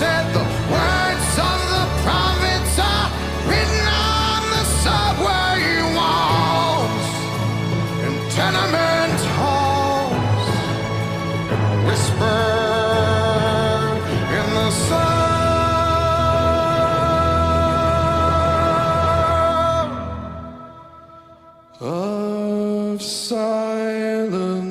said the words of the prophets are written on the subway walls and tenement halls, and whispered in the sound of silence.